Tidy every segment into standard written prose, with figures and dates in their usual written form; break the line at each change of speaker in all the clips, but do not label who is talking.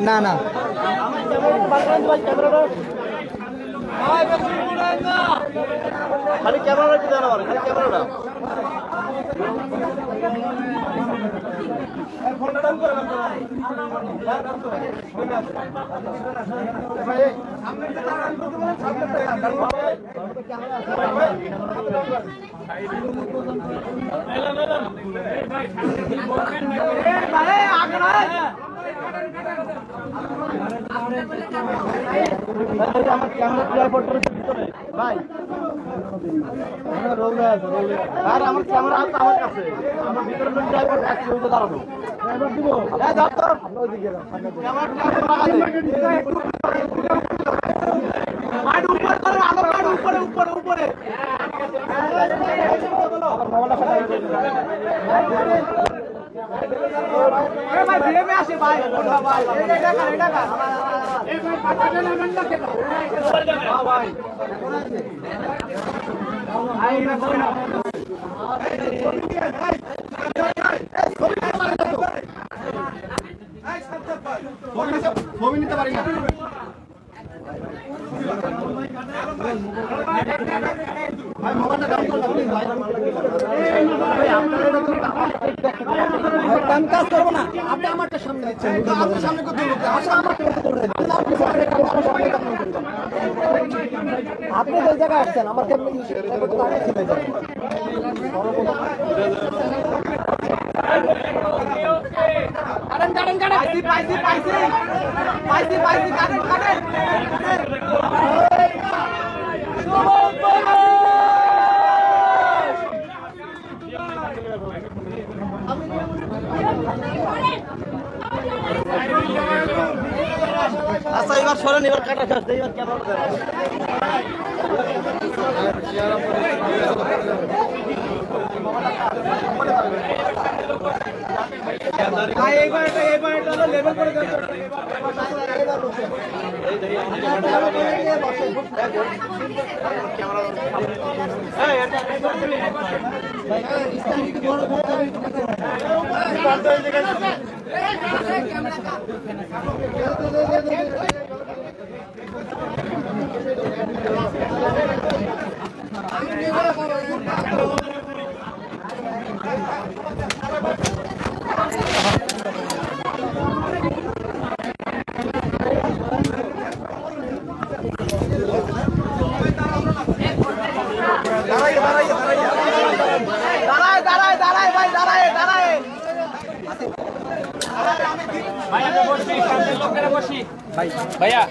না না
খালি ক্যামেরা কি জানা খালি ক্যামেরাটা ফোনটা ডাউন করে ভাই আর আমার ক্যামেরা আছে আমার কাছে আমার ভিতরে ড্রাইভার আছে ওই দাঁড়ানো ড্রাইভার দিব এই দাও তো ওইদিকে মাইড উপরে করো আলো মাইড উপরে উপরে উপরে আমার মোবাইলটা ফাটাই আরে ভাই ভিড়ে মে আসে ভাই কোনটা ভাই এটা কার এই ভাই পাঠাতে না মন্ডা কে হ্যাঁ ভাই আই না কোন না ছবি নিতে পারি না ভাই মোবাইলটা ডাউন করো প্লিজ ভাই আমি কাজ করবো না আপনি আমারটা সামনে দিচ্ছেন আপনি সামনে করতে আপনি যে জায়গায় আসছেন আমার আচ্ছা এবার সরেন এবার কাটা যাচ্ছে এবার কেমন লেভেল করে
भैया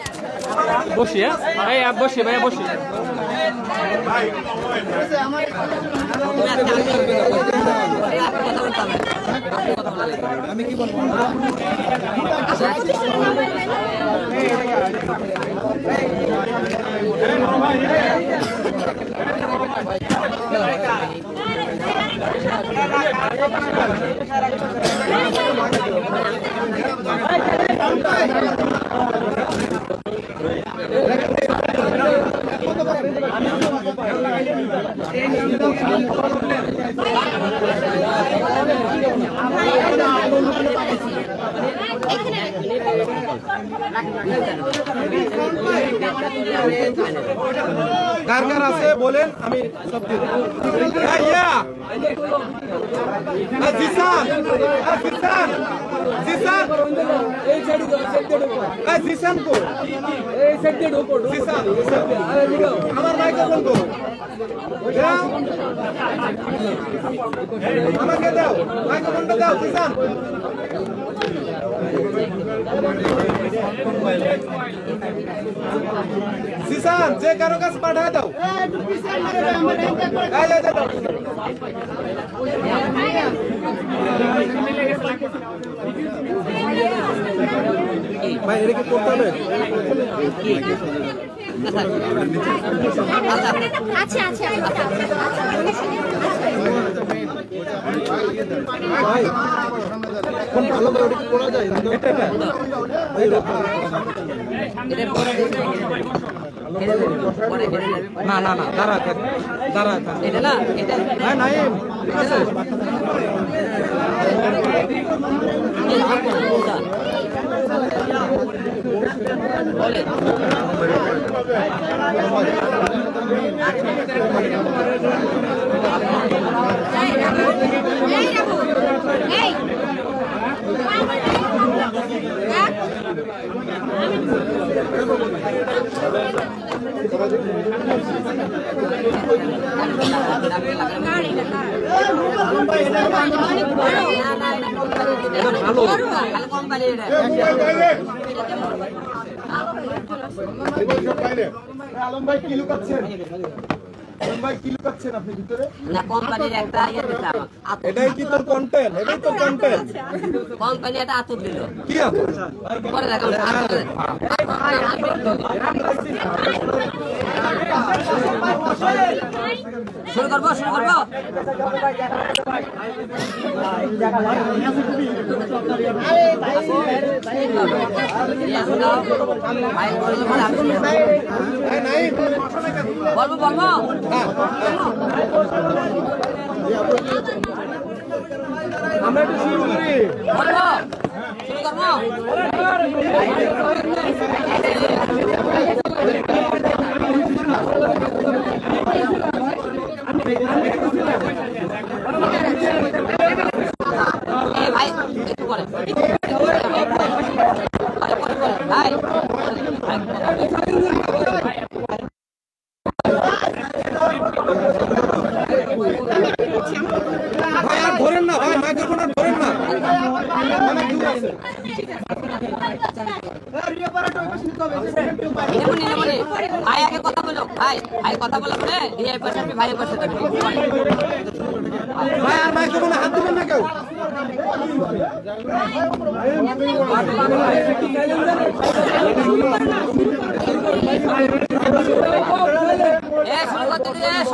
बसिए भाई आप बसिए भैया बसिए
আমি কি বলবো কার কার আছে বলেন আমি সব দিয়ে দেব জিসান জিসান জিসান এই সাইডে দাও সাইডে ঢোকো জিসান কো এই সাইডে ঢোকো জিসান আরে দিও আমার মাইক্রোফোন কো আমাকে দাও মাইক্রোফোনটা দাও জিসান জিসান যে কারো কাছে পাঠায় দাও ভাই এটা কি করতে হবে
আচ্ছা আচ্ছা
ভাই কোন ভালো করে ওটা কি করা যায় না না না দাঁড়া দাঁড়া এটা না এটা হ্যাঁ নাইম ঠিক আছে আলম ভাই কি লুকাচ্ছেন? আলম ভাই কি লুকাচ্ছেন আপনি ভিতরে?
না কোম্পানির একটা ইয়ে দিতে আমাকে।
এটাই কি তোর কন্টেন্ট? এটাই তো কন্টেন্ট।
কোম্পানি একটা আতুর দিল।
কি আছে?
পরে দেখো শুরু করবো বলবো
আমরা একটু শুরু করি।
শুরু করবো ভাই একটু করে ভাই
ভাই আর ধরেন না, ভাই মাইক্রোফোন আর ধরেন না।
ভাই আগে কথা বলো ভাই কথা বলো বলে ভাইয়ের পাশে
ভাই আর মাইক্রোফোনে হাত দিবেন না কেউ।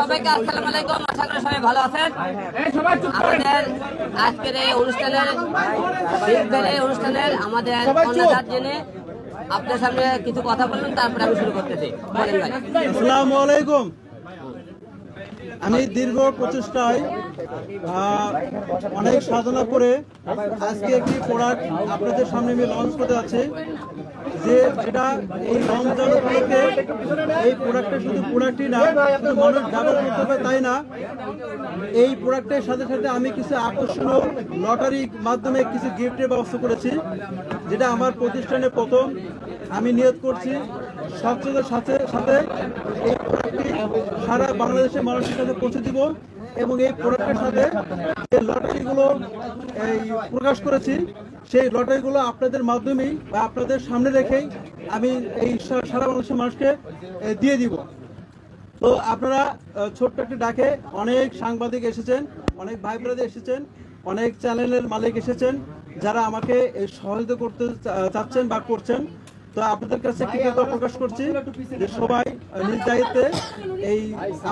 সবাইকে আসসালামু আলাইকুম, আশা করি সবাই ভালো আছেন। আমাদের আজকের এই অনুষ্ঠানের আমাদের কর্ণধার জেনে আপনার সামনে কিছু কথা বলবেন, তারপরে আমি শুরু করতেছি। বলেন ভাই।
আসসালামু আলাইকুম। আমি দীর্ঘ প্রচেষ্টায় অনেক সাধনা করে আজকে একটি প্রোডাক্ট আপনাদের সামনে আমি লঞ্চ করতে যাচ্ছি, যেটা এই রমজান উপলক্ষে এই প্রোডাক্টটা শুধু প্রোডাক্টই না, শুধু মানুষ ব্যবহার করতে হবে তাই না, এই প্রোডাক্টের সাথে সাথে আমি কিছু আকর্ষণীয় লটারির মাধ্যমে কিছু গিফটের ব্যবস্থা করেছি, যেটা আমার প্রতিষ্ঠানে প্রথম। আমি নিয়ত করছি সবচেয়ে সাথে সাথে এই প্রোডাক্টটি সারা বাংলাদেশের মানুষের কাছে পৌঁছে দিব, এবং এই প্রোডাক্টের সাথে যে লটারিগুলো এই প্রকাশ করেছি সেই লটারিগুলো আপনাদের মাধ্যমেই বা আপনাদের সামনে রেখেই আমি এই সারা বাংলাদেশের মানুষকে দিয়ে দিব। তো আপনারা ছোট্ট একটি ডাকে অনেক সাংবাদিক এসেছেন, অনেক ভাই ব্রাদার এসেছেন, অনেক চ্যানেলের মালিক এসেছেন, যারা আমাকে সহযোগিতা করতে চাচ্ছেন বা করছেন। তো আপনাদের কাছে কৃতজ্ঞতা প্রকাশ করছি যে সবাই নিজ দায়িত্বে এই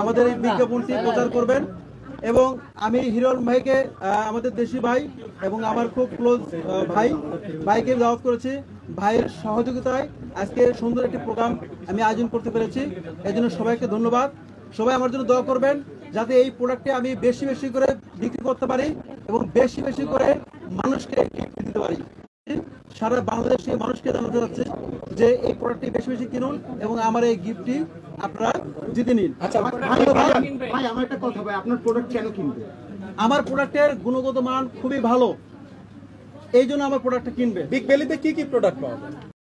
আমাদের এই বিজ্ঞাপনটি প্রচার করবেন। এবং আমি হিরণ ভাইকে, আমাদের দেশি ভাই এবং আমার খুব ক্লোজ ভাইকে দাওয়াত করেছি। ভাইয়ের সহযোগিতায় আজকে সুন্দর একটি প্রোগ্রাম আমি আয়োজন করতে পেরেছি, এই জন্য সবাইকে ধন্যবাদ। সবাই আমার জন্য দোয়া করবেন যাতে এই প্রোডাক্টটি আমি বেশি বেশি করে বিক্রি করতে পারি এবং বেশি বেশি করে মানুষকে গিফট দিতে পারি। সারা বাংলাদেশের মানুষকে জানাতে চাচ্ছি যে এই প্রোডাক্টটি বেশি বেশি কিনুন এবং আমার এই গিফটটি আপনারা জিতে নিন।
আচ্ছা ভাই, আমার একটা কথা, ভাই আপনার প্রোডাক্ট কেন কিনবে?
আমার প্রোডাক্টের গুণগত মান খুবই ভালো, এই জন্য আমার প্রোডাক্টটা কিনবে।
বিগ ভ্যালিতে কি কি প্রোডাক্ট পাওয়া যায়?